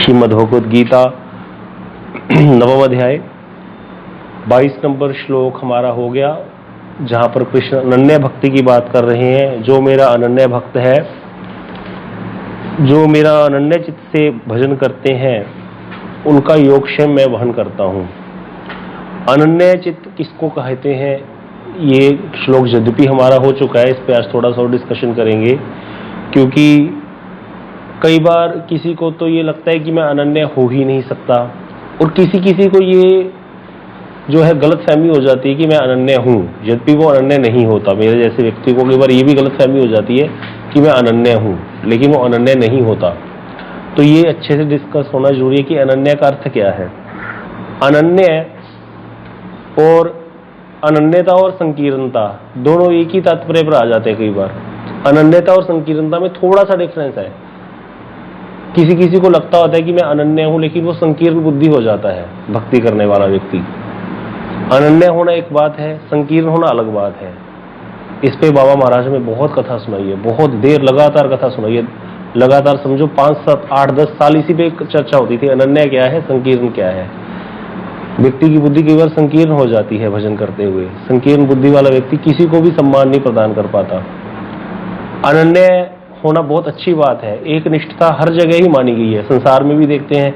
श्रीमद् भगवद गीता नवम अध्याय 22 नंबर श्लोक हमारा हो गया, जहां पर कृष्ण अनन्य भक्ति की बात कर रहे हैं। जो मेरा अनन्य भक्त है, जो मेरा अनन्य चित्त से भजन करते हैं, उनका योगक्षेम मैं वहन करता हूं। अनन्य चित्त किसको कहते हैं, ये श्लोक यद्यपि हमारा हो चुका है, इस पे आज थोड़ा सा डिस्कशन करेंगे, क्योंकि कई बार किसी को तो ये लगता है कि मैं अनन्य हो ही नहीं सकता, और किसी को ये जो है गलतफहमी हो जाती है कि मैं अनन्य हूँ, यद्यपि वो अनन्य नहीं होता। मेरे जैसे व्यक्ति को कई बार ये भी गलतफहमी हो जाती है कि मैं अनन्य हूँ, लेकिन वो अनन्य नहीं होता। तो ये अच्छे से डिस्कस होना जरूरी है कि अनन्य का अर्थ क्या है। अनन्य और अनन्यता और संकीर्णता दोनों एक ही तात्पर्य पर आ जाते हैं। कई बार अनन्यता और संकीर्णता में थोड़ा सा डिफरेंस है। किसी को लगता होता है कि मैं अनन्य हूं, लेकिन वो संकीर्ण बुद्धि हो जाता है भक्ति करने वाला व्यक्ति। अनन्य होना एक बात है, संकीर्ण होना अलग बात है। इस पे बाबा महाराज ने बहुत कथा सुनाई है, बहुत देर लगातार कथा सुनाई है। लगातार समझो 5, 7, 8, 10 साल इसी पे चर्चा होती थी, अनन्य क्या है, संकीर्ण क्या है। व्यक्ति की बुद्धि कई बार संकीर्ण हो जाती है भजन करते हुए। संकीर्ण बुद्धि वाला व्यक्ति किसी को भी सम्मान नहीं प्रदान कर पाता। अनन्य होना बहुत अच्छी बात है। एक निष्ठता हर जगह ही मानी गई है। संसार में भी देखते हैं,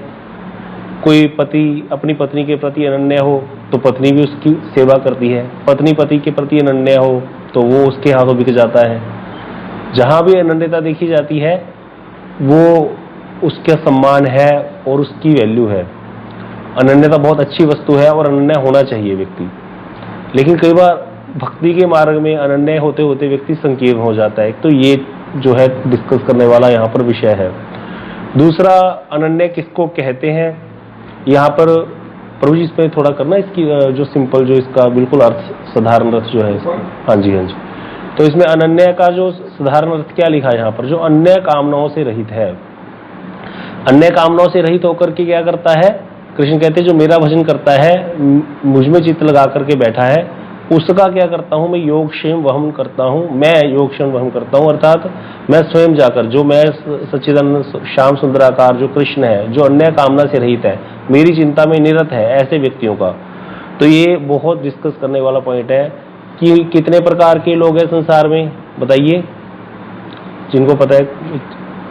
कोई पति अपनी पत्नी के प्रति अनन्य हो तो पत्नी भी उसकी सेवा करती है, पत्नी पति के प्रति अनन्य हो तो वो उसके हाथों बिक जाता है। जहां भी अनन्यता देखी जाती है वो उसका सम्मान है और उसकी वैल्यू है। अनन्यता बहुत अच्छी वस्तु है और अनन्य होना चाहिए व्यक्ति। लेकिन कई बार भक्ति के मार्ग में अनन्य होते होते व्यक्ति संकीर्ण हो जाता है। तो ये जो है डिस्कस करने वाला यहाँ पर विषय है। दूसरा, अनन्य किसको कहते हैं, यहाँ पर प्रभु जी इस पे थोड़ा करना, इसकी जो सिंपल, जो इसका बिल्कुल अर्थ, साधारण अर्थ जो है इसका। हाँ जी। तो इसमें अनन्य का जो साधारण अर्थ क्या लिखा है यहाँ पर, जो अन्य कामनाओं से रहित है। अन्य कामनाओं से रहित होकर के क्या करता है, कृष्ण कहते हैं जो मेरा भजन करता है, मुझ में चित्त लगा करके बैठा है, उसका क्या करता हूं मैं, योगक्षेम वहन करता हूं। मैं योगक्षेम वहन करता हूं, अर्थात मैं स्वयं जाकर, जो मैं सच्चिदानंद श्याम सुंदराकार जो कृष्ण है, जो अन्य कामना से रहित है, मेरी चिंता में निरत है, ऐसे व्यक्तियों का। तो ये बहुत डिस्कस करने वाला पॉइंट है कि कितने प्रकार के लोग हैं संसार में, बताइए जिनको पता है।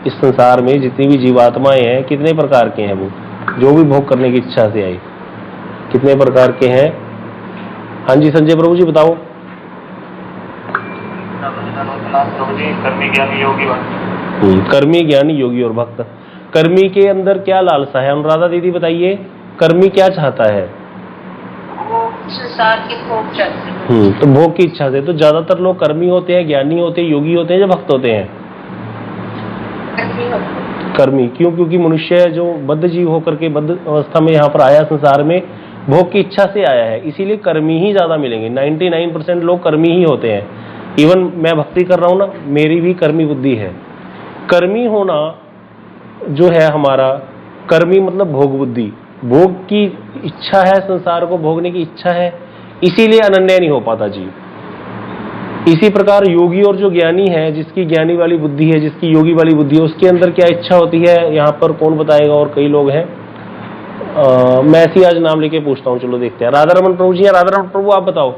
इस संसार में जितनी भी जीवात्माएं हैं, कितने प्रकार के हैं वो, जो भी भोग करने की इच्छा से आई, कितने प्रकार के हैं। हाँ जी संजय प्रभु जी बताओ। कर्मी ज्ञानी योगी भक्त। कर्मी ज्ञानी योगी और भक्त। कर्मी के अंदर क्या लालसा है, अनुराधा दीदी बताइए, कर्मी क्या चाहता है, संसार के भोग चाहते हैं। तो भोग की इच्छा से। तो ज्यादातर लोग कर्मी होते हैं, ज्ञानी होते हैं, योगी होते हैं या भक्त होते हैं, कर्मी। क्यों? क्योंकि मनुष्य जो बद्ध जीव होकर के बद्ध अवस्था में यहाँ पर आया संसार में, भोग की इच्छा से आया है, इसीलिए कर्मी ही ज्यादा मिलेंगे। 99% लोग कर्मी ही होते हैं। इवन मैं भक्ति कर रहा हूं ना, मेरी भी कर्मी बुद्धि है। कर्मी होना जो है हमारा, कर्मी मतलब भोग बुद्धि, भोग की इच्छा है, संसार को भोगने की इच्छा है, इसीलिए अनन्य नहीं हो पाता जीव। इसी प्रकार योगी और जो ज्ञानी है, जिसकी ज्ञानी वाली बुद्धि है, जिसकी योगी वाली बुद्धि है, उसके अंदर क्या इच्छा होती है यहाँ पर कौन बताएगा। और कई लोग हैं, मैं ऐसी आज नाम लेके पूछता हूँ, चलो देखते हैं। राधा रमन प्रभु जी, राधा रमन प्रभु आप बताओ,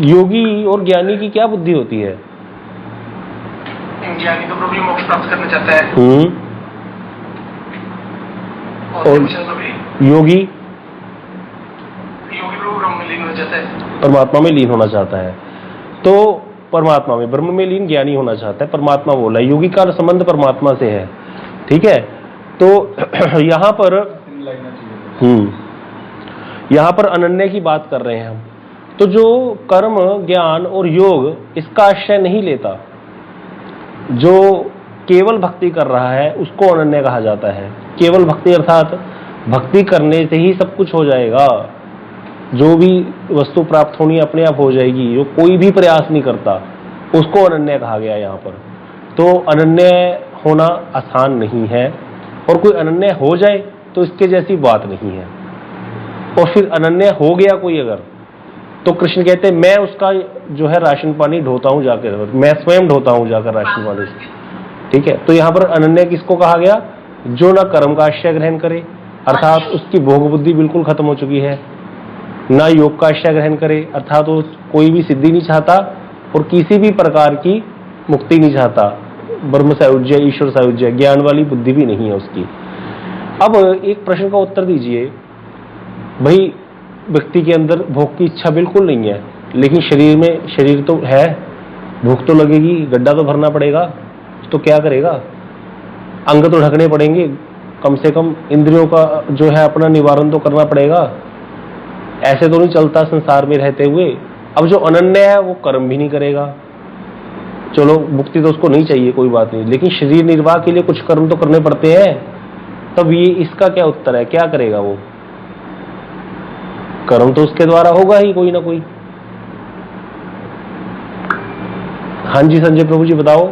योगी और ज्ञानी की क्या बुद्धि होती है। ज्ञानी तो प्रभु मोक्ष प्राप्त करना चाहता है, और योगी प्रभु ब्रह्म में लीन हो जाता है, परमात्मा में लीन होना चाहता है। तो परमात्मा में, ब्रह्म में लीन ज्ञानी होना चाहता है, परमात्मा बोला है। योगी का संबंध परमात्मा से है, ठीक है। तो यहाँ पर यहाँ पर अनन्य की बात कर रहे हैं हम। तो जो कर्म, ज्ञान और योग इसका आश्रय नहीं लेता, जो केवल भक्ति कर रहा है, उसको अनन्य कहा जाता है। केवल भक्ति अर्थात भक्ति करने से ही सब कुछ हो जाएगा, जो भी वस्तु प्राप्त होनी अपने आप हो जाएगी, जो कोई भी प्रयास नहीं करता, उसको अनन्य कहा गया यहाँ पर। तो अनन्य होना आसान नहीं है, और कोई अनन्य हो जाए तो इसके जैसी बात नहीं है। और फिर अनन्य हो गया कोई अगर, तो कृष्ण कहते हैं मैं उसका जो है राशन पानी ढोता हूं जाकर, मैं स्वयं ढोता हूं जाकर राशन पानी, ठीक है। तो यहाँ पर अनन्य किसको कहा गया, जो ना कर्म का आश्रय ग्रहण करे, अर्थात उसकी भोग बुद्धि बिल्कुल खत्म हो चुकी है, ना योग का आश्रय ग्रहण करे, अर्थात वो कोई भी सिद्धि नहीं चाहता और किसी भी प्रकार की मुक्ति नहीं चाहता, ब्रह्म सायुज्य, ईश्वर सायुज्य, ज्ञान वाली बुद्धि भी नहीं है उसकी। अब एक प्रश्न का उत्तर दीजिए, भाई व्यक्ति के अंदर भोग की इच्छा बिल्कुल नहीं है, लेकिन शरीर तो है, भूख तो लगेगी, गड्ढा तो भरना पड़ेगा, तो क्या करेगा? अंग तो ढकने पड़ेंगे, कम से कम इंद्रियों का जो है अपना निवारण तो करना पड़ेगा। ऐसे तो नहीं चलता संसार में रहते हुए। अब जो अनन्य है वो कर्म भी नहीं करेगा, चलो मुक्ति तो उसको नहीं चाहिए, कोई बात नहीं, लेकिन शरीर निर्वाह के लिए कुछ कर्म तो करने पड़ते हैं। तब ये इसका क्या उत्तर है, क्या करेगा वो? कर्म तो उसके द्वारा होगा ही कोई ना कोई। हाँ जी संजय प्रभु जी बताओ।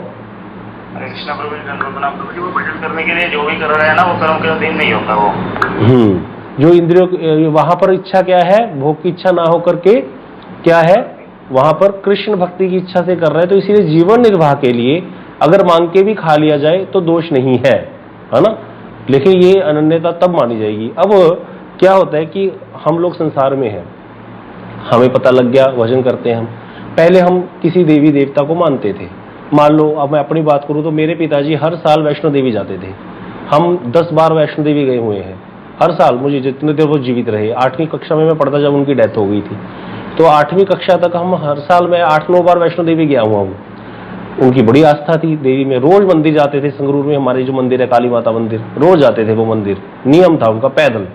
हरे कृष्णा प्रभु जी, प्रभु जी, वो भजन करने के लिए जो भी कर रहे हैं ना, वो कर्म के अधीन नहीं होता वो। जो इंद्रियों, वहां पर इच्छा क्या है? भोग की इच्छा ना होकर के क्या है? वहां पर कृष्ण भक्ति की इच्छा से कर रहे हैं, तो इसीलिए जीवन निर्वाह के लिए अगर मांग के भी खा लिया जाए तो दोष नहीं है, है ना? लेकिन ये अनन्यता तब मानी जाएगी। अब क्या होता है कि हम लोग संसार में हैं, हमें पता लग गया, भजन करते हैं हम। पहले हम किसी देवी देवता को मानते थे। मान लो, अब मैं अपनी बात करूं तो मेरे पिताजी हर साल वैष्णो देवी जाते थे। हम 10 बार वैष्णो देवी गए हुए हैं हर साल, मुझे जितने देर वो जीवित रहे। 8वीं कक्षा में मैं पढ़ता जब उनकी डेथ हो गई थी, तो 8वीं कक्षा तक हम हर साल मैं 8-9 बार वैष्णो देवी गया हुआ हूँ। उनकी बड़ी आस्था थी देवी में, रोज मंदिर जाते थे। संगरूर में हमारे जो मंदिर है काली माता मंदिर, रोज जाते थे वो मंदिर, नियम था उनका पैदल।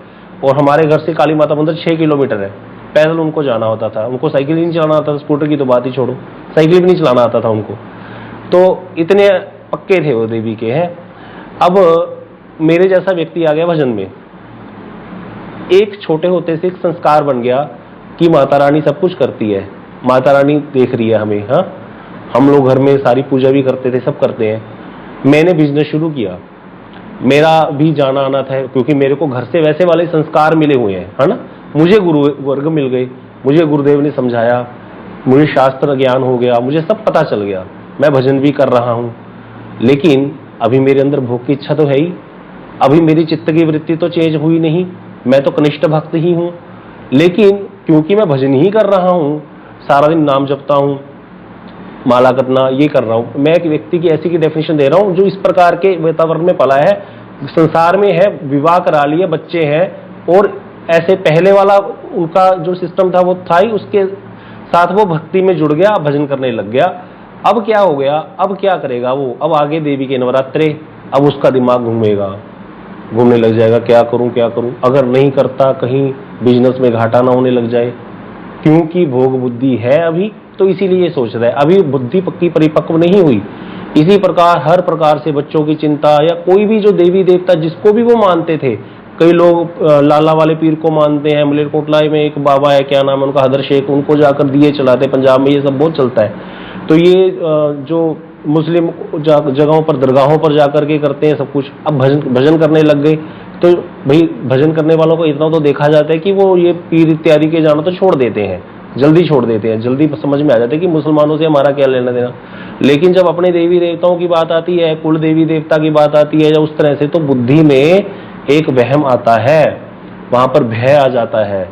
और हमारे घर से काली माता मंदिर 6 किलोमीटर है, पैदल उनको जाना होता था। उनको साइकिल ही नहीं चलाना आता था, स्कूटर की तो बात ही छोड़ो, साइकिल भी नहीं चलाना आता था उनको। तो इतने पक्के थे वो देवी के हैं। अब मेरे जैसा व्यक्ति आ गया भजन में, एक छोटे होते से एक संस्कार बन गया कि माता रानी सब कुछ करती है, माता रानी देख रही है हमें। हाँ, हम लोग घर में सारी पूजा भी करते थे, सब करते हैं। मैंने बिजनेस शुरू किया, मेरा भी जाना आना था, क्योंकि मेरे को घर से वैसे वाले संस्कार मिले हुए हैं, है ना। मुझे गुरु वर्ग मिल गए, मुझे गुरुदेव ने समझाया, मुझे शास्त्र ज्ञान हो गया, मुझे सब पता चल गया, मैं भजन भी कर रहा हूं। लेकिन अभी मेरे अंदर भोग की इच्छा तो है ही, अभी मेरी चित्त की वृत्ति तो चेंज हुई नहीं, मैं तो कनिष्ठ भक्त ही हूं। लेकिन क्योंकि मैं भजन ही कर रहा हूं, सारा दिन नाम जपता हूं, माला करना ये कर रहा हूं, मैं एक व्यक्ति की ऐसी की डेफिनेशन दे रहा हूं जो इस प्रकार के वातावरण में पला है, संसार में है, विवाह करा लिए, बच्चे हैं, और ऐसे पहले वाला उनका जो सिस्टम था वो था ही, उसके साथ वो भक्ति में जुड़ गया, भजन करने लग गया। अब क्या हो गया, अब क्या करेगा वो? अब आगे देवी के नवरात्रे, अब उसका दिमाग घूमने लग जाएगा, क्या करूं। अगर नहीं करता कहीं बिजनेस में घाटा ना होने लग जाए, क्योंकि भोग बुद्धि है अभी, तो इसीलिए ये सोच रहा है, अभी बुद्धि पक्की परिपक्व नहीं हुई। इसी प्रकार हर प्रकार से बच्चों की चिंता, या कोई भी जो देवी देवता जिसको भी वो मानते थे, कई लोग लाला वाले पीर को मानते हैं, मलेरकोटला में एक बाबा है, क्या नाम है उनका, हदर शेख, उनको जाकर दिए चलाते, पंजाब में ये सब बहुत चलता है। तो ये जो मुस्लिम जगहों पर, दरगाहों पर जाकर के करते हैं सब कुछ, अब भजन करने लग गए। तो भाई भजन करने वालों को इतना तो देखा जाता है कि वो ये पीर इत्यादि के जाना तो छोड़ देते हैं, जल्दी छोड़ देते हैं, जल्दी समझ में आ जाता है कि मुसलमानों से हमारा क्या लेना देना। लेकिन जब अपने देवी देवताओं की बात आती है, कुल देवी देवता की बात आती है, या उस तरह से, तो बुद्धि में एक वहम आता है, वहां पर भय आ जाता है।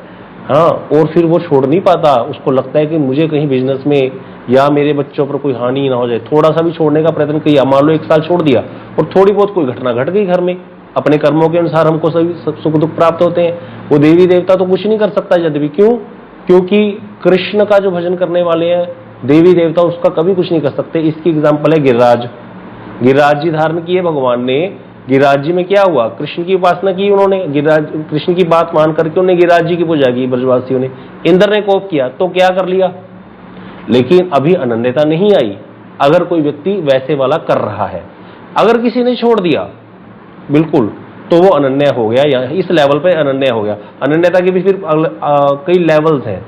हाँ, और फिर वो छोड़ नहीं पाता, उसको लगता है कि मुझे कहीं बिजनेस में या मेरे बच्चों पर कोई हानि ना हो जाए। थोड़ा सा भी छोड़ने का प्रयत्न किया, मान लो 1 साल छोड़ दिया और थोड़ी बहुत कोई घटना घट गई घर में, अपने कर्मों के अनुसार हमको सभी सुख दुख प्राप्त होते हैं। वो देवी देवता तो कुछ नहीं कर सकता यद्यपि, क्यों? क्योंकि कृष्ण का जो भजन करने वाले हैं देवी देवता, उसका कभी कुछ नहीं कर सकते। इसकी एग्जाम्पल है गिरिराज। गिरिराज जी धारण किए भगवान ने, गिरिराज जी में क्या हुआ, कृष्ण की उपासना की उन्होंने, गिरिराज कृष्ण की बात मान करके उन्होंने गिरिराज जी की पूजा की ब्रजवासियों ने। इंद्र ने कोप किया तो क्या कर लिया, लेकिन अभी अनन्यता नहीं आई। अगर कोई व्यक्ति वैसे वाला कर रहा है, अगर किसी ने छोड़ दिया बिल्कुल, तो वो अनन्य हो गया, या इस लेवल पे अनन्य हो गया। अनन्यता के भी फिर कई लेवल्स हैं,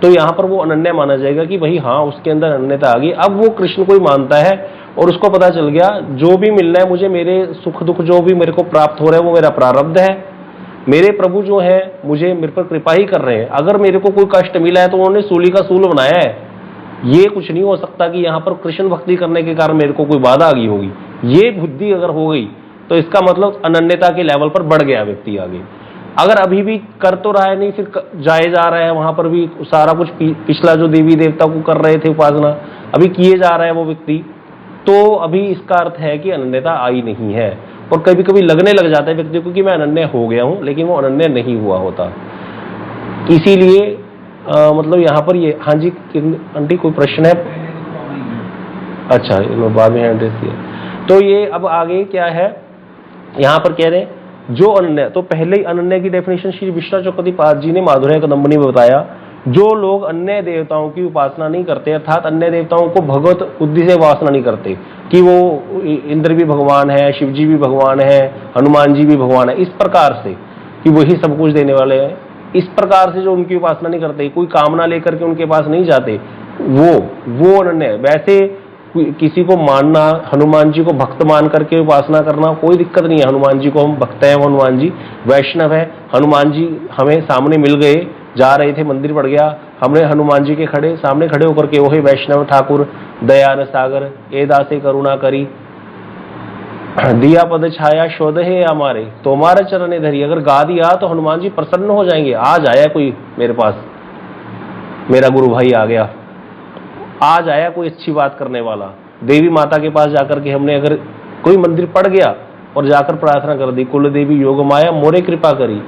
तो यहाँ पर वो अनन्य माना जाएगा कि भाई हाँ, उसके अंदर अनन्यता आ गई। अब वो कृष्ण को ही मानता है और उसको पता चल गया जो भी मिलना है मुझे, मेरे सुख दुख जो भी मेरे को प्राप्त हो रहा है वो मेरा प्रारब्ध है, मेरे प्रभु जो है मुझे मेरे पर कृपा ही कर रहे हैं। अगर मेरे को कोई कष्ट मिला है तो उन्होंने सूली का सूल बनाया है, ये कुछ नहीं हो सकता कि यहाँ पर कृष्ण भक्ति करने के कारण मेरे को कोई बाधा आ गई होगी। ये बुद्धि अगर हो गई तो इसका मतलब अनन्यता के लेवल पर बढ़ गया व्यक्ति आगे। अगर अभी भी कर तो रहा है नहीं, फिर जाए जा रहा है, वहां पर भी सारा कुछ पिछला जो देवी देवता को कर रहे थे उपासना अभी किए जा रहा है वो व्यक्ति, तो अभी इसका अर्थ है कि अनन्यता आई नहीं है। और कभी कभी लगने लग जाता है व्यक्ति को कि मैं अनन्य हो गया हूं, लेकिन वो अनन्य नहीं हुआ होता। इसीलिए मतलब यहाँ पर ये, हाँ जी आंटी कोई प्रश्न है? अच्छा, बाद में एड्रेस किया। तो ये अब आगे क्या है, यहाँ पर कह रहे हैं जो अनन्य, तो पहले ही अनन्य की डेफिनेशन श्री विश्वनाथ चक्रवर्ती जी ने माधुर्य कदम्बनी में बताया, जो लोग अन्य देवताओं की उपासना नहीं करते, अर्थात अन्य देवताओं को भगवत बुद्धि से उपासना नहीं करते कि वो इंद्र भी भगवान है, शिव जी भी भगवान है, हनुमान जी भी भगवान है, इस प्रकार से कि वही सब कुछ देने वाले हैं, इस प्रकार से जो उनकी उपासना नहीं करते, कोई कामना लेकर के उनके पास नहीं जाते, वो अनन्य। वैसे किसी को मानना, हनुमान जी को भक्त मान करके उपासना करना कोई दिक्कत नहीं है। हनुमान जी को हम भक्त हैं, हनुमान जी वैष्णव है, हनुमान जी हमें सामने मिल गए, जा रहे थे मंदिर पड़ गया, हमने हनुमान जी के सामने खड़े होकर के ओहे वैष्णव ठाकुर दयान सागर ए दासे करुणा करी दिया पद छाया शोध है हमारे, तो हमारे चरण धरी, अगर गा दिया तो हनुमान जी प्रसन्न हो जाएंगे। आज आया कोई मेरे पास, मेरा गुरु भाई आ गया, आज आया कोई अच्छी बात करने वाला, देवी माता के पास जाकर के हमने अगर कोई मंदिर पड़ गया और जाकर प्रार्थना कर दी, कुल देवी योग माया मोरे कृपा करी,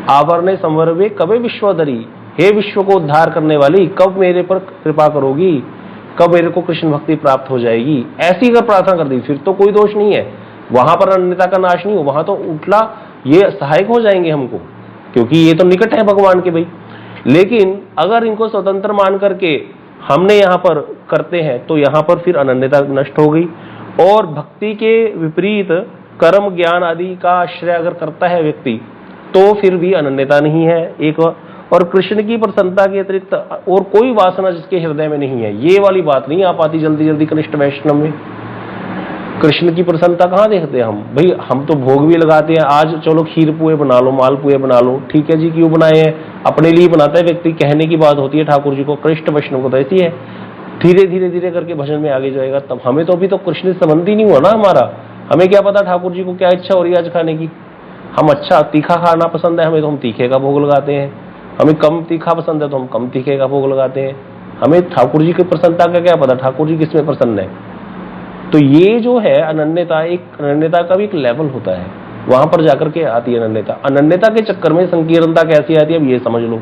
आवरणे संवरवे कबे विश्वधरी, हे विश्व को उद्धार करने वाली कब मेरे पर कृपा करोगी, कब मेरे को कृष्ण भक्ति प्राप्त हो जाएगी, ऐसी अगर प्रार्थना कर दी फिर तो कोई दोष नहीं है, वहां पर अनन्यता का नाश नहीं हो, वहां तो उल्टा ये सहायक हो जाएंगे हमको, क्योंकि ये तो निकट है भगवान के भाई। लेकिन अगर इनको स्वतंत्र मान करके हमने यहाँ पर करते हैं तो यहाँ पर फिर अनन्यता नष्ट हो गई। और भक्ति के विपरीत कर्म ज्ञान आदि का आश्रय अगर करता है व्यक्ति तो फिर भी अनन्यता नहीं है एक। और कृष्ण की प्रसन्नता के अतिरिक्त और कोई वासना जिसके हृदय में नहीं है, ये वाली बात नहीं आ पाती जल्दी जल्दी कनिष्ठ वैष्णव में। कृष्ण की प्रसन्नता कहाँ देखते हैं हम भाई, हम तो भोग भी लगाते हैं, आज चलो खीर पुए बना लो, माल पुए बना लो, ठीक है जी, क्यों बनाए हैं, अपने लिए बनाता है व्यक्ति, कहने की बात होती है ठाकुर जी को, कृष्ण वैष्णव को तो ऐसी है, धीरे धीरे धीरे करके भजन में आगे जाएगा। तब हमें तो अभी तो कृष्ण से संबंध ही नहीं हुआ ना हमारा, हमें क्या पता ठाकुर जी को क्या इच्छा हो रही है आज खाने की। हम अच्छा तीखा खाना पसंद है हमें तो हम तीखे का भोग लगाते हैं, हमें कम तीखा पसंद है तो हम कम तीखे का भोग लगाते हैं। हमें ठाकुर जी की प्रसन्नता का क्या पता, ठाकुर जी किसमें प्रसन्न है। तो ये जो है अनन्यता, एक अनन्यता का भी एक लेवल होता है, वहां पर जाकर के आती है अनन्यता। अनन्यता के चक्कर में संकीर्णता कैसी आती है अब ये समझ लो।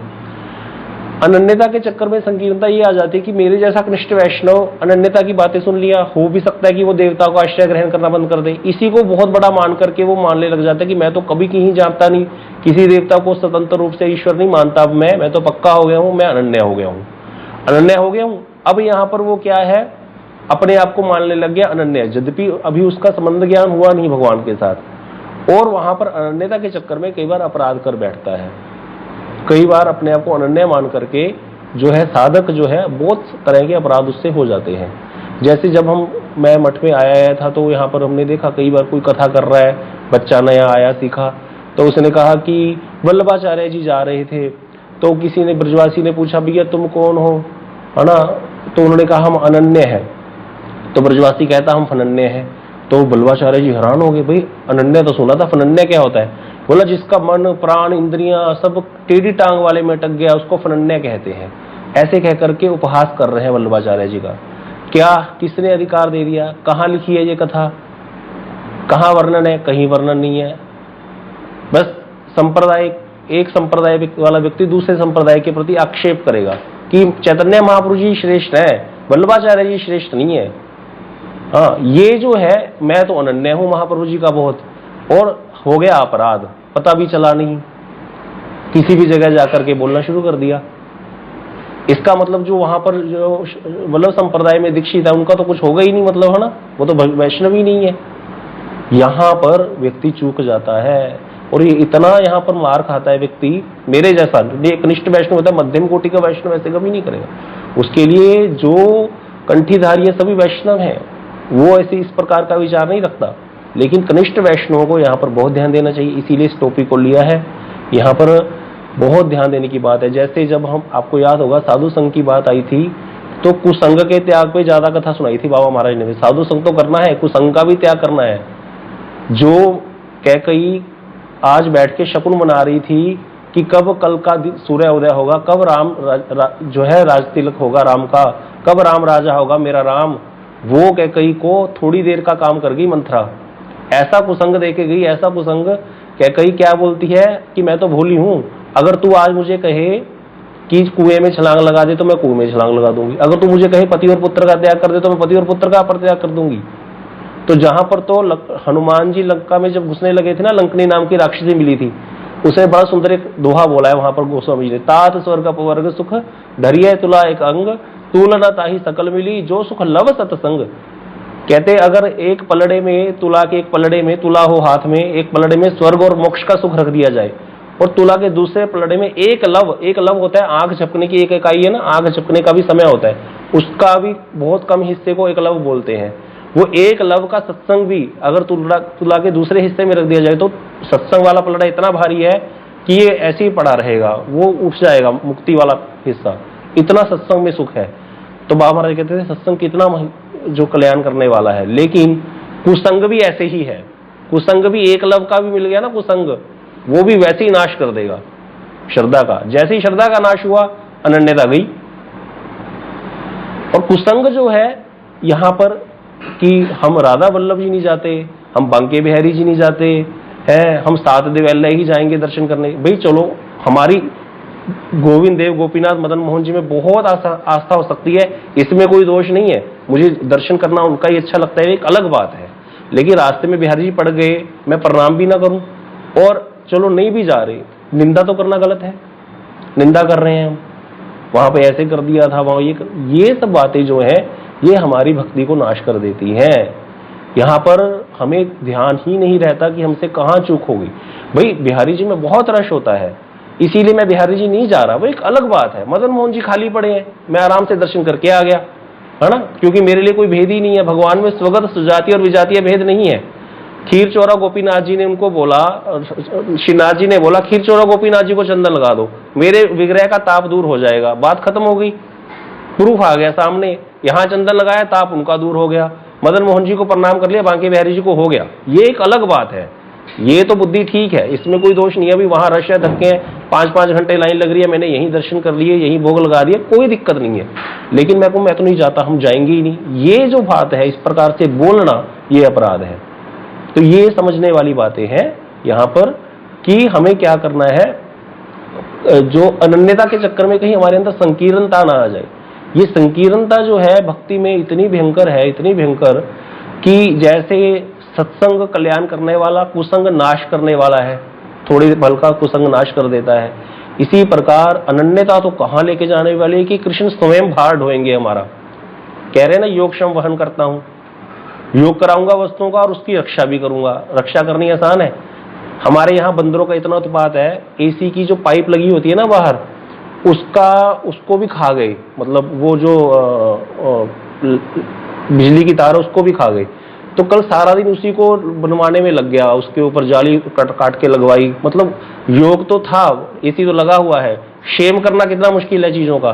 अनन्यता के चक्कर में संकीर्णता ये आ जाती है कि मेरे जैसा कनिष्ठ वैष्णव अनन्यता की बातें सुन लिया, हो भी सकता है कि वो देवता को आश्रय ग्रहण करना बंद कर दे, इसी को बहुत बड़ा मान करके वो मानने लग जाता है कि मैं तो कभी कहीं जानता नहीं, किसी देवता को स्वतंत्र रूप से ईश्वर नहीं मानता, अब मैं तो पक्का हो गया हूं, मैं अनन्य हो गया हूं, अनन्य हो गया हूं। अब यहाँ पर वो क्या है, अपने आप को मानने लग गया अनन्य, यद्यपि अभी उसका संबंध ज्ञान हुआ नहीं भगवान के साथ। और वहां पर अनन्यता के चक्कर में कई बार अपराध कर बैठता है, कई बार अपने आप को अनन्य मान करके जो है साधक जो है बहुत तरह के अपराध उससे हो जाते हैं। जैसे जब मैं मठ में आया था तो यहाँ पर हमने देखा कई बार कोई कथा कर रहा है, बच्चा नया आया सीखा, तो उसने कहा कि वल्लभाचार्य जी जा रहे थे, तो किसी ने ब्रजवासी ने पूछा भैया तुम कौन हो, है ना, तो उन्होंने कहा हम अनन्य है। तो ब्रजवासी कहता हम फनन्य हैं। तो वल्लभाचार्य जी हैरान हो गए, भाई अनन्य तो सुना था, फनन्य क्या होता है। बोला जिसका मन प्राण इंद्रियां सब टेढ़ी टांग वाले में अटक गया उसको फनन्य कहते हैं। ऐसे कह करके उपहास कर रहे हैं वल्लभाचार्य जी का। क्या किसने अधिकार दे दिया, कहाँ लिखी है ये कथा, कहाँ वर्णन है, कहीं वर्णन नहीं है। बस संप्रदाय, एक संप्रदाय वाला व्यक्ति दूसरे संप्रदाय के प्रति आक्षेप करेगा कि चैतन्य महाप्रभु जी श्रेष्ठ है, वल्लभाचार्य जी श्रेष्ठ नहीं है। हाँ, ये जो है मैं तो अनन्य हूं महाप्रभु जी का बहुत, और हो गया अपराध, पता भी चला नहीं, किसी भी जगह जाकर के बोलना शुरू कर दिया। इसका मतलब जो वहां पर जो वल्लभ संप्रदाय में दीक्षित है उनका तो कुछ होगा ही नहीं, मतलब है ना, वो तो वैष्णव ही नहीं है। यहाँ पर व्यक्ति चूक जाता है और ये इतना यहाँ पर मार खाता है व्यक्ति, मेरे जैसा कनिष्ठ वैष्णव होता है, मध्यम कोटि का वैष्णव ऐसे कभी नहीं करेगा। उसके लिए जो कंठीधारी है सभी वैष्णव हैं, वो ऐसे इस प्रकार का विचार नहीं रखता। लेकिन कनिष्ठ वैष्णवों को यहाँ पर बहुत ध्यान देना चाहिए, इसीलिए इस टॉपिक को लिया है। यहाँ पर बहुत ध्यान देने की बात है। जैसे जब हम, आपको याद होगा साधु संघ की बात आई थी तो कुसंग के त्याग पे ज्यादा कथा सुनाई थी बाबा महाराज ने। साधु संघ तो करना है, कुसंग का भी त्याग करना है। जो कैकई आज बैठ के शकुन मना रही थी कि कब कल का सूर्य उदय होगा, कब राम जो है राज तिलक होगा राम का, कब राम राजा होगा मेरा राम। वो कैकई को थोड़ी देर का काम कर गई मंथरा, ऐसा कुसंग दे के गई, ऐसा कुसंग। कैकई क्या बोलती है कि मैं तो भोली हूं, अगर तू आज मुझे कहे कि कुएं में छलांग लगा दे तो मैं कुएं में छलांग लगा दूंगी, अगर तू मुझे कहे पति और पुत्र का त्याग कर दे तो मैं पति और पुत्र का परित्याग कर दूंगी। तो जहां पर तो हनुमान जी लंका में जब घुसने लगे थे ना, लंकनी नाम की राक्षसी मिली थी, उसे बड़ा सुंदर एक दोहा बोला है वहां पर गोस्वामी जी ने, तात स्वर्ग अपवर्ग सुख धरिय तुला एक अंग, तुलना ताही सकल मिली जो सुख लव सतसंग। कहते अगर एक पलड़े में, तुला के एक पलड़े में, तुला हो हाथ में, एक पलड़े में स्वर्ग और मोक्ष का सुख रख दिया जाए और तुला के दूसरे पलड़े में एक लव होता है, आंख झपकने की एक इकाई है ना, आंख झपकने का भी समय होता है, उसका भी बहुत कम हिस्से को एक लव बोलते हैं। वो एक लव का सत्संग भी अगर तुला के दूसरे हिस्से में रख दिया जाए तो सत्संग वाला पलड़ा इतना भारी है कि ये ऐसे ही पड़ा रहेगा, वो उठ जाएगा मुक्ति वाला हिस्सा, इतना सत्संग में सुख है। तो बाबा महाराज कहते थे सत्संग कितना जो कल्याण करने वाला है। लेकिन कुसंग भी ऐसे ही है, कुसंग भी एक लव का भी मिल गया ना कुसंग, वो भी वैसे ही नाश कर देगा श्रद्धा का। जैसे ही श्रद्धा का नाश हुआ अनन्यता गई। और कुसंग जो है यहां पर कि हम राधा वल्लभ जी नहीं जाते, हम बांके बिहारी जी नहीं जाते हैं, हम सात देवल्लय ही जाएंगे दर्शन करने। भाई चलो, हमारी गोविंद देव गोपीनाथ मदन मोहन जी में बहुत आस्था हो सकती है, इसमें कोई दोष नहीं है, मुझे दर्शन करना उनका ही अच्छा लगता है, एक अलग बात है। लेकिन रास्ते में बिहारी जी पड़ गए, मैं प्रणाम भी ना करूं और चलो नहीं भी जा रहे, निंदा तो करना गलत है, निंदा कर रहे हैं हम, वहां पे ऐसे कर दिया था, वहां ये सब बातें जो है ये हमारी भक्ति को नाश कर देती हैं। यहाँ पर हमें ध्यान ही नहीं रहता कि हमसे कहाँ चूक हो गई। भाई बिहारी जी में बहुत रश होता है, इसीलिए मैं बिहारी जी नहीं जा रहा, वो एक अलग बात है। मदन मोहन जी खाली पड़े हैं, मैं आराम से दर्शन करके आ गया, है ना, क्योंकि मेरे लिए कोई भेद ही नहीं है। भगवान में स्वगत सुजाति और विजातीय भेद नहीं है। खीर चोरा गोपीनाथ जी ने उनको बोला, श्रीनाथ जी ने बोला खीर चोरा गोपीनाथ जी को चंदन लगा दो, मेरे विग्रह का ताप दूर हो जाएगा, बात खत्म हो गई, प्रूफ आ गया सामने। यहाँ चंदन लगाया, ताप उनका दूर हो गया, मदन मोहन जी को प्रणाम कर लिया, बांके बिहारी जी को हो गया। ये एक अलग बात है, ये तो बुद्धि ठीक है, इसमें कोई दोष नहीं है। अभी वहां रश है, धक्के हैं, 5-5 घंटे लाइन लग रही है, मैंने यहीं दर्शन कर लिए, यहीं भोग लगा दिए, कोई दिक्कत नहीं है। लेकिन मैं तो नहीं जाता, हम जाएंगे ही नहीं, ये जो बात है इस प्रकार से बोलना ये अपराध है। तो ये समझने वाली बातें हैं यहाँ पर कि हमें क्या करना है, जो अनन्यता के चक्कर में कहीं हमारे अंदर संकीर्णता ना आ जाए। ये संकीर्णता जो है भक्ति में इतनी भयंकर है, इतनी भयंकर कि जैसे सत्संग कल्याण करने वाला, कुसंग नाश करने वाला है, थोड़ी पल का कुसंग नाश कर देता है, इसी प्रकार अनन्यता तो कहाँ लेके जाने वाली है कि कृष्ण स्वयं भार ढोएंगे हमारा। कह रहे ना योगक्षम वहन करता हूं, योग कराऊंगा वस्तुओं का और उसकी रक्षा भी करूंगा। रक्षा करनी आसान है, हमारे यहाँ बंदरों का इतना उत्पात है, एसी की जो पाइप लगी होती है ना बाहर, उसको भी खा गए, मतलब वो जो बिजली की तार है उसको भी खा गई। तो कल सारा दिन उसी को बनवाने में लग गया, उसके ऊपर जाली काट के लगवाई। मतलब योग तो था, एसी तो लगा हुआ है, शेम करना कितना मुश्किल है चीजों का,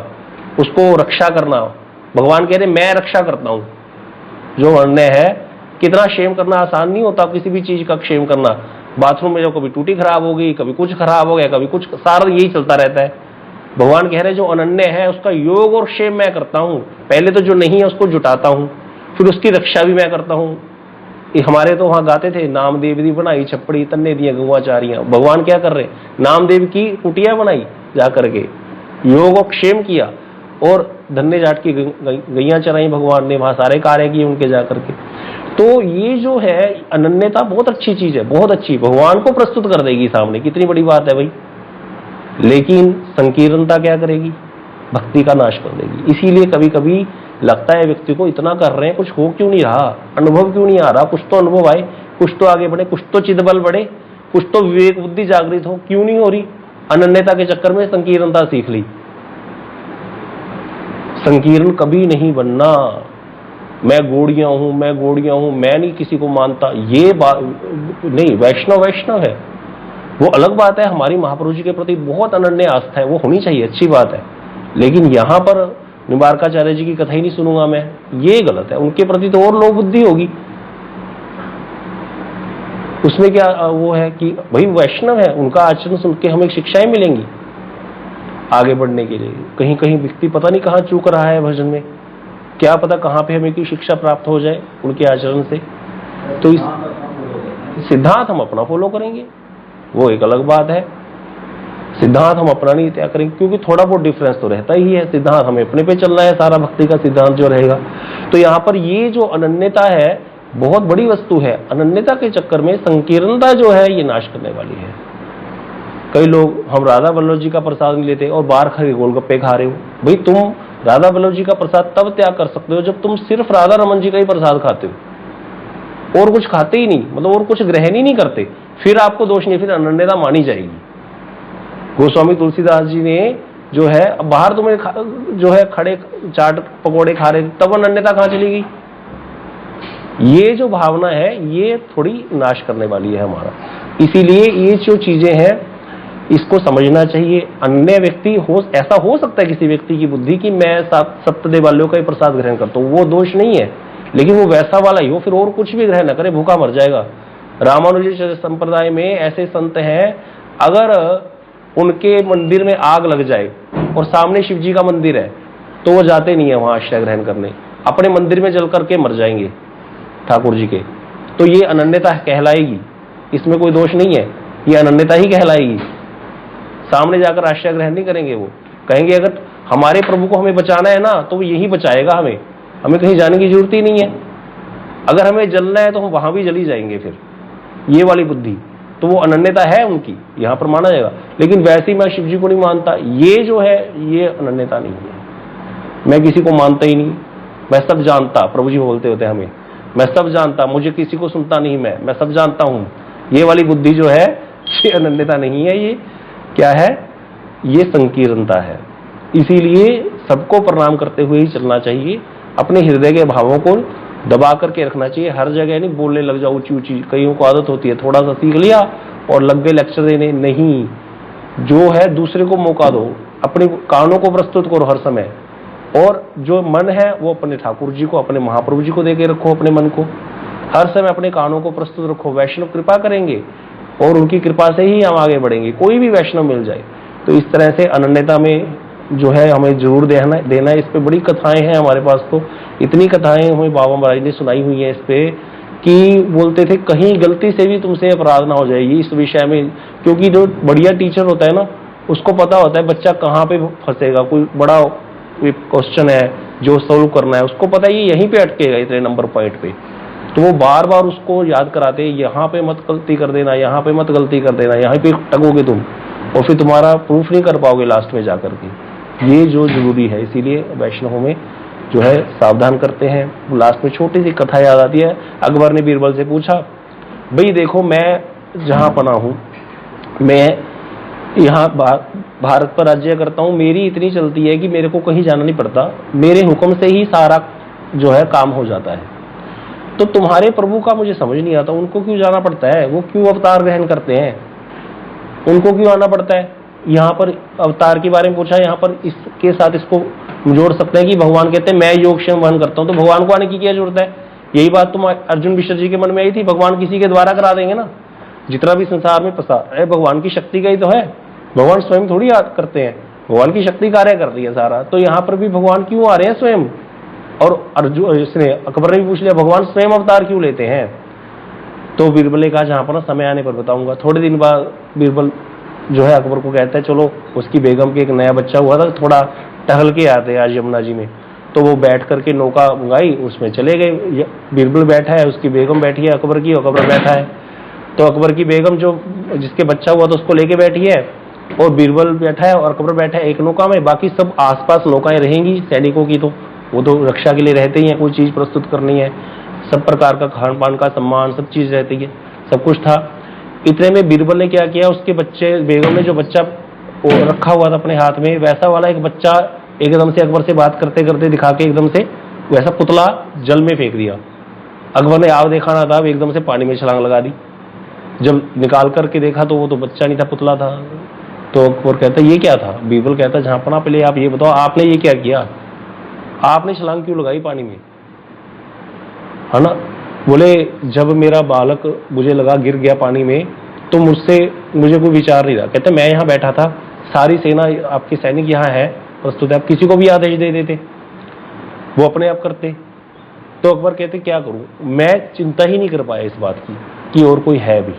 उसको रक्षा करना। भगवान कह रहे मैं रक्षा करता हूं, जो अन्य है कितना शेम करना आसान नहीं होता, किसी भी चीज का क्षेम करना। बाथरूम में जो कभी टूटी खराब हो गई, कभी कुछ खराब हो गया, कभी कुछ, सारा यही चलता रहता है। भगवान कह रहे जो अनन्य है उसका योग और क्षेम मैं करता हूं, पहले तो जो नहीं है उसको जुटाता हूं, फिर उसकी रक्षा भी मैं करता हूं। हमारे तो वहां गाते थे, नामदेव दी बनाई छप्पड़ी तन्ने दिया गौवा चारियां। भगवान क्या कर रहे, नामदेव की कुटिया बनाई जाकर के, योग और क्षेम किया और धन्य जाट की गैया चराई भगवान ने, वहां सारे कार्य किए उनके जाकर के। तो ये जो है अनन्यता बहुत अच्छी चीज है, बहुत अच्छी, भगवान को प्रस्तुत कर देगी सामने, कितनी बड़ी बात है भाई। लेकिन संकीर्णता क्या करेगी, भक्ति का नाश कर देगी। इसीलिए कभी कभी लगता है व्यक्ति को इतना कर रहे हैं, कुछ हो क्यों नहीं रहा, अनुभव क्यों नहीं आ रहा, कुछ तो अनुभव आए, कुछ तो आगे बढ़े, कुछ तो चिदबल बढ़े, कुछ तो विवेक बुद्धि जागृत हो, क्यों नहीं हो रही। अनन्यता के चक्कर में संकीर्णता सीख ली। संकीर्ण कभी नहीं बनना, मैं गोड़िया हूं, मैं गोड़िया हूं, मैं नहीं किसी को मानता, ये बात नहीं। वैष्णव वैष्णव है, वो अलग बात है, हमारी महाप्रभु जी के प्रति बहुत अनन्य आस्था है, वो होनी चाहिए, अच्छी बात है। लेकिन यहां पर निम्बारकाचार्य जी की कथा ही नहीं सुनूंगा मैं, ये गलत है, उनके प्रति तो और लोभ बुद्धि होगी। उसमें क्या वो है कि भाई वैष्णव है, उनका आचरण सुन के हमें शिक्षाएं मिलेंगी आगे बढ़ने के लिए। कहीं कहीं व्यक्ति पता नहीं कहाँ चूक रहा है भजन में, क्या पता कहाँ पे हमें की शिक्षा प्राप्त हो जाए उनके आचरण से। तो इस सिद्धांत हम अपना फॉलो करेंगे, वो एक अलग बात है। सिद्धांत हम अपना नहीं त्याग करेंगे, क्योंकि थोड़ा बहुत डिफरेंस तो रहता ही है। सिद्धांत हमें अपने पे चलना है, सारा भक्ति का सिद्धांत जो रहेगा। तो यहाँ पर ये जो अनन्यता है बहुत बड़ी वस्तु है। अनन्यता के चक्कर में संकीर्णता जो है ये नाश करने वाली है। कई लोग हम राधा वल्लभ जी का प्रसाद नहीं लेते और बाहर खड़े गोलगप्पे खा रहे हो। भाई तुम राधा वल्लभ जी का प्रसाद तब त्याग कर सकते हो जब तुम सिर्फ राधा रमन जी का ही प्रसाद खाते हो और कुछ खाते ही नहीं, मतलब और कुछ ग्रहण ही नहीं करते, फिर आपको दोष नहीं, फिर अनन्यता मानी जाएगी। गोस्वामी तुलसीदास जी ने जो है बाहर तुम्हें जो है खड़े चाट पकौड़े खा रहे, तब अनन्यता कहां चली गई? ये जो भावना है ये थोड़ी नाश करने वाली है हमारा। इसीलिए ये जो चीजें हैं इसको समझना चाहिए। अन्य व्यक्ति ऐसा हो सकता है किसी व्यक्ति की बुद्धि कि मैं सत्यदेव वालों का ही प्रसाद ग्रहण करता हूं, वो दोष नहीं है, लेकिन वो वैसा वाला ही हो, फिर और कुछ भी ग्रहण न करे, भूखा मर जाएगा। रामानुज संप्रदाय में ऐसे संत हैं, अगर उनके मंदिर में आग लग जाए और सामने शिव जी का मंदिर है तो वो जाते नहीं है वहां आश्रय ग्रहण करने, अपने मंदिर में जल करके मर जाएंगे ठाकुर जी के। तो ये अनन्यता कहलाएगी, इसमें कोई दोष नहीं है, ये अनन्यता ही कहलाएगी। सामने जाकर आश्रय ग्रहण नहीं करेंगे, वो कहेंगे अगर हमारे प्रभु को हमें बचाना है ना तो वो यही बचाएगा, हमें कहीं जाने की जरूरत ही नहीं है। अगर हमें जलना है तो हम वहां भी जली जाएंगे। फिर ये वाली बुद्धि, तो वो अनन्यता है उनकी, यहां पर माना जाएगा। लेकिन वैसे ही मैं शिव जी को नहीं मानता, ये जो है ये अनन्यता नहीं है। मैं किसी को मानता ही नहीं, मैं सब जानता, प्रभु जी बोलते होते हमें, मैं सब जानता, मुझे किसी को सुनता नहीं, मैं सब जानता हूं। ये वाली बुद्धि जो है ये अनन्यता नहीं है, ये क्या है? ये संकीर्णता है। इसीलिए सबको प्रणाम करते हुए ही चलना चाहिए, अपने हृदय के भावों को दबा करके रखना चाहिए। हर जगह नहीं बोलने लग जाओ ऊंची ऊंची, कईयों को आदत होती है थोड़ा सा सीख लिया और लग गए लेक्चर देने। नहीं, जो है दूसरे को मौका दो, अपने कानों को प्रस्तुत करो हर समय, और जो मन है वो अपने ठाकुर जी को, अपने महाप्रभु जी को देके रखो। अपने मन को हर समय अपने कानों को प्रस्तुत रखो। वैष्णव कृपा करेंगे और उनकी कृपा से ही हम आगे बढ़ेंगे, कोई भी वैष्णव मिल जाए। तो इस तरह से अनन्यता में जो है हमें जरूर देना है। इस पे बड़ी कथाएं हैं हमारे पास, तो इतनी कथाएं हमें बाबा महाराज ने सुनाई हुई है इस पे कि बोलते थे कहीं गलती से भी तुमसे अपराध ना हो जाएगी इस विषय में। क्योंकि जो बढ़िया टीचर होता है ना, उसको पता होता है बच्चा कहाँ पे फंसेगा, कोई बड़ा क्वेश्चन है जो सोल्व करना है, उसको पता है ये यहीं पे अटकेगा इतने नंबर पॉइंट पे, तो वो बार बार उसको याद कराते, यहाँ पे मत गलती कर देना, यहाँ पे मत गलती कर देना, यहाँ पे टगोगे तुम और फिर तुम्हारा प्रूफ नहीं कर पाओगे लास्ट में जाकर के। ये जो जरूरी है, इसीलिए वैष्णवों में जो है सावधान करते हैं। लास्ट में छोटी सी कथा याद आती है। अकबर ने बीरबल से पूछा, भाई देखो मैं जहां पना हूं, मैं यहाँ भारत पर राज्य करता हूं, मेरी इतनी चलती है कि मेरे को कहीं जाना नहीं पड़ता, मेरे हुक्म से ही सारा जो है काम हो जाता है। तो तुम्हारे प्रभु का मुझे समझ नहीं आता, उनको क्यों जाना पड़ता है, वो क्यों अवतार ग्रहण करते हैं, उनको क्यों आना पड़ता है। यहाँ पर अवतार के बारे में पूछा, यहाँ पर इसके साथ इसको जोड़ सकते हैं कि भगवान कहते हैं मैं योगक्षेम वहन करता हूँ, तो भगवान को आने की क्या जरूरत है। यही बात तुम अर्जुन विश्व जी के मन में आई थी, भगवान किसी के द्वारा करा देंगे ना। जितना भी संसार में पसार है भगवान की शक्ति का ही तो है, भगवान स्वयं थोड़ी याद करते हैं, भगवान की शक्ति कार्य कर रही है सारा। तो यहाँ पर भी भगवान क्यों आ रहे हैं स्वयं। और अर्जुन इसने अकबर ने भी पूछ लिया भगवान स्वयं अवतार क्यों लेते हैं। तो बीरबल ने कहा जहां पर ना समय आने पर बताऊंगा। थोड़े दिन बाद बीरबल जो है अकबर को कहता है चलो, उसकी बेगम के एक नया बच्चा हुआ था, थोड़ा टहल के आते आज यमुना जी में, तो वो बैठ करके नौका मंगाई, उसमें चले गए। बीरबल बैठा है, उसकी बेगम बैठी है अकबर की, अकबर बैठा है। तो अकबर की बेगम जो जिसके बच्चा हुआ था उसको लेके बैठी है और बीरबल बैठा है और अकबर बैठा है एक नौका में। बाकी सब आसपास नौकाएं रहेंगी सैनिकों की, तो वो तो रक्षा के लिए रहते ही हैं, कोई चीज प्रस्तुत करनी है, सब प्रकार का खान पान का सम्मान सब चीज रहती है, सब कुछ था। इतने में बीरबल ने क्या किया, उसके बच्चे बेगम ने जो बच्चा रखा हुआ था अपने हाथ में, वैसा वाला एक बच्चा एकदम से अकबर से बात करते करते दिखा के एकदम से वैसा पुतला जल में फेंक दिया। अकबर ने आव देखा ना था, एकदम से पानी में छलांग लगा दी। जब निकाल करके देखा तो वो तो बच्चा नहीं था, पुतला था। तो अकबर कहता ये क्या था। बीरबल कहता जहां पना पहले आप ये बताओ आपने ये क्या किया, आपने छलांग क्यों लगाई पानी में, है ना। बोले जब मेरा बालक मुझे लगा गिर गया पानी में तो मुझे कोई विचार नहीं रहा। कहते मैं यहाँ बैठा था, सारी सेना आपके सैनिक यहाँ है प्रस्तुत है, आप किसी को भी आदेश दे देते, वो अपने आप करते। तो अकबर कहते क्या करूं, मैं चिंता ही नहीं कर पाया इस बात की कि और कोई है भी।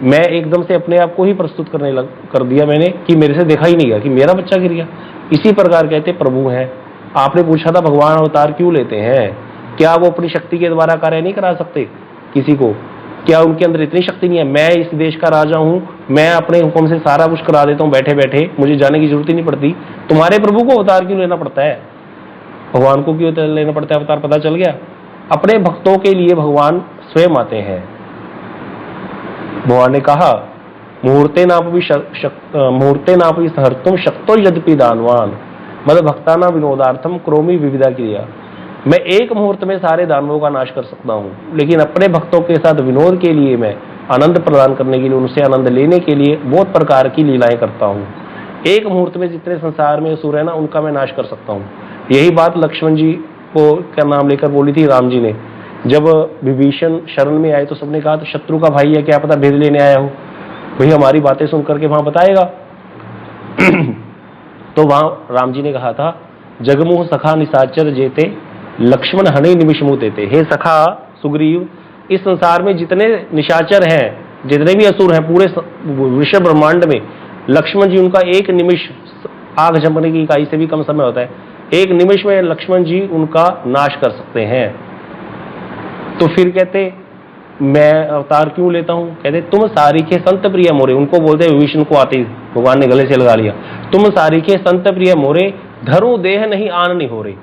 मैं एकदम से अपने आप को ही प्रस्तुत कर दिया मैंने कि मेरे से देखा ही नहीं गया कि मेरा बच्चा गिर गया। इसी प्रकार कहते प्रभु हैं। आपने पूछा था भगवान अवतार क्यों लेते हैं, क्या वो अपनी शक्ति के द्वारा कार्य नहीं करा सकते किसी को? क्या उनके अंदर इतनी शक्ति नहीं है? मैं इस देश का राजा हूं, मैं अपने हुक्म से सारा कुछ करा देता हूं बैठे बैठे, मुझे जाने की जरूरत ही नहीं पड़ती। तुम्हारे प्रभु को अवतार क्यों लेना पड़ता है? भगवान को क्यों लेना पड़ता है अवतार? पता चल गया। अपने भक्तों के लिए भगवान स्वयं आते हैं। भगवान ने कहा मुहूर्ते नापि सहर्तुम शक्तो यद्यपि दानवान मतलब भक्ताना विनोदार्थम क्रोमी विविधा क्रिया। मैं एक मुहूर्त में सारे दानवों का नाश कर सकता हूं, लेकिन अपने भक्तों के साथ विनोद के लिए, मैं आनंद प्रदान करने के लिए, उनसे आनंद लेने के लिए बहुत प्रकार की लीलाएं करता हूं। एक मुहूर्त में जितने संसार में असुर है ना, उनका मैं नाश कर सकता हूं। यही बात लक्ष्मण जी को क्या नाम लेकर बोली थी राम जी ने। जब विभीषण शरण में आए तो सबने कहा तो शत्रु का भाई है, क्या पता भेद लेने आया हो, भाई हमारी बातें सुन करके वहां बताएगा। तो वहां राम जी ने कहा था जगमुह सखा निशाचर जेते लक्ष्मण हने निमिष मुँह देते। हे सखा सुग्रीव, इस संसार में जितने निशाचर हैं, जितने भी असुर हैं पूरे विश्व ब्रह्मांड में, लक्ष्मण जी उनका एक निमिष, आग झपकने की इकाई से भी कम समय होता है, एक निमिष में लक्ष्मण जी उनका नाश कर सकते हैं। तो फिर कहते मैं अवतार क्यों लेता हूं? कहते तुम सारी के संत प्रिय मोरे, उनको बोलते विष्णु को आते भगवान ने गले से लगा लिया, तुम सारी के संत प्रिय मोरे धरु देह नहीं आन नहीं हो रहे।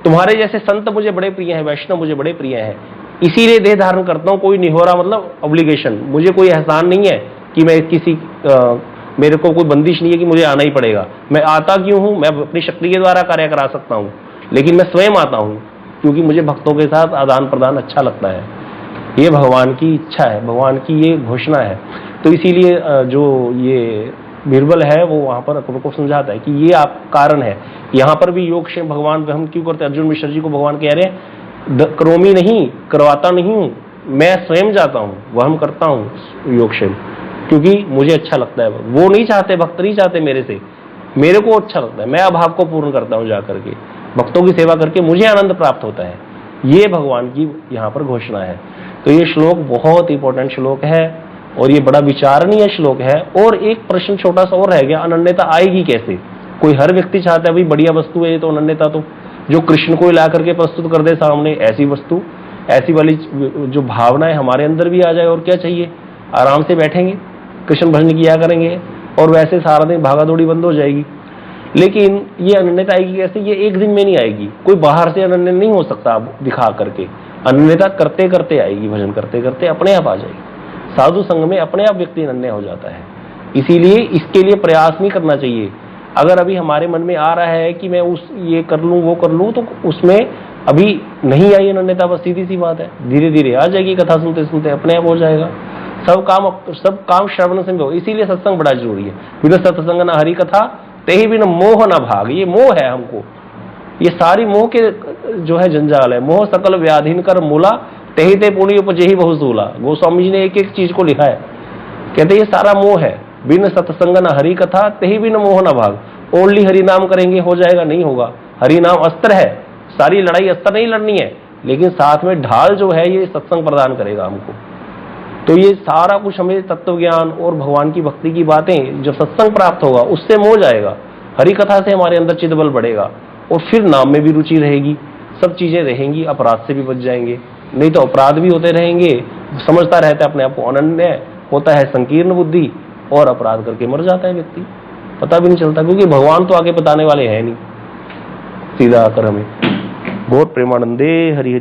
तुम्हारे जैसे संत मुझे बड़े प्रिय हैं, वैष्णव मुझे बड़े प्रिय हैं, इसीलिए देह धारण करता हूं। कोई नहीं हो रहा मतलब ऑब्लिगेशन, मुझे कोई एहसान नहीं है कि मैं किसी मेरे को कोई बंदिश नहीं है कि मुझे आना ही पड़ेगा। मैं आता क्यों हूं? मैं अपनी शक्ति के द्वारा कार्य करा सकता हूं, लेकिन मैं स्वयं आता हूं क्योंकि मुझे भक्तों के साथ आदान प्रदान अच्छा लगता है। ये भगवान की इच्छा है, भगवान की ये घोषणा है। तो इसीलिए जो ये बीरबल है वो वहां पर अकबर को समझाता है कि ये आप कारण है। यहाँ पर भी योगक्षेम भगवान हम क्यों करते हैं? अर्जुन मिश्र जी को भगवान कह रहे हैं क्रोमी नहीं, करवाता नहीं हूं, मैं स्वयं जाता हूं, वह हम करता हूं योगक्षेम, क्योंकि मुझे अच्छा लगता है। वो नहीं चाहते, भक्त नहीं चाहते मेरे से, मेरे को अच्छा लगता है, मैं अभाव को पूर्ण करता हूं जाकर के, भक्तों की सेवा करके मुझे आनंद प्राप्त होता है। ये भगवान की यहाँ पर घोषणा है। तो ये श्लोक बहुत इंपॉर्टेंट श्लोक है और ये बड़ा विचारणीय श्लोक है। और एक प्रश्न छोटा सा और रह गया, अनन्यता आएगी कैसे? कोई हर व्यक्ति चाहता है भाई बढ़िया वस्तु है, तो अनन्यता तो जो कृष्ण को ला करके प्रस्तुत कर दे सामने, ऐसी वस्तु, ऐसी वाली जो भावनाएं हमारे अंदर भी आ जाए। और क्या चाहिए? आराम से बैठेंगे, कृष्ण भजन किया करेंगे और वैसे सारा दिन भागा दौड़ी बंद हो जाएगी। लेकिन ये अनन्यता आएगी कैसे? ये एक दिन में नहीं आएगी, कोई बाहर से अनन्य नहीं हो सकता आप दिखा करके। अनन्यता करते करते आएगी, भजन करते करते अपने आप आ जाएगी। साधु संग में अपने आप व्यक्ति अनन्य हो जाता है। इसीलिए इसके लिए प्रयास नहीं करना चाहिए। अगर अभी हमारे मन में आ रहा है कि मैं ये कर लूं वो कर लूं, तो उसमें अभी नहीं आई अनन्यता, बस सीधी सी बात है, धीरे धीरे आ जाएगी। कथा सुनते सुनते अपने आप हो जाएगा। सब काम श्रवण से हो। इसीलिए सत्संग बड़ा जरूरी है। बिना सत्संग ना हरि कथा ते ही बिना मोह न भाग। ये मोह है हमको, ये सारी मोह के जो है जंजाल है। मोह सकल व्याधीन कर मूला तेहि ते पुण्य उपजेहि बहुसूला। गोस्वामी जी ने एक एक चीज को लिखा है, कहते ये सारा मोह है। बिन सत्संग न हरि कथा तेहि बिन मोह न भाग। ओनली हरि नाम करेंगे हो जाएगा? नहीं होगा। हरि नाम अस्त्र है, सारी लड़ाई अस्त्र नहीं लड़नी है, लेकिन साथ में ढाल जो है ये सत्संग प्रदान करेगा हमको। तो ये सारा कुछ हमें तत्व ज्ञान और भगवान की भक्ति की बातें जब सत्संग प्राप्त होगा उससे मोह जाएगा। हरि कथा से हमारे अंदर चित्त बल बढ़ेगा और फिर नाम में भी रुचि रहेगी, सब चीजें रहेंगी, अपराध से भी बच जाएंगे। नहीं तो अपराध भी होते रहेंगे, समझता रहता है अपने आप को अनन्य, होता है संकीर्ण बुद्धि और अपराध करके मर जाता है व्यक्ति, पता भी नहीं चलता, क्योंकि भगवान तो आगे बताने वाले हैं नहीं, सीधा आकर हमें। गौर प्रेमानंदे हरि।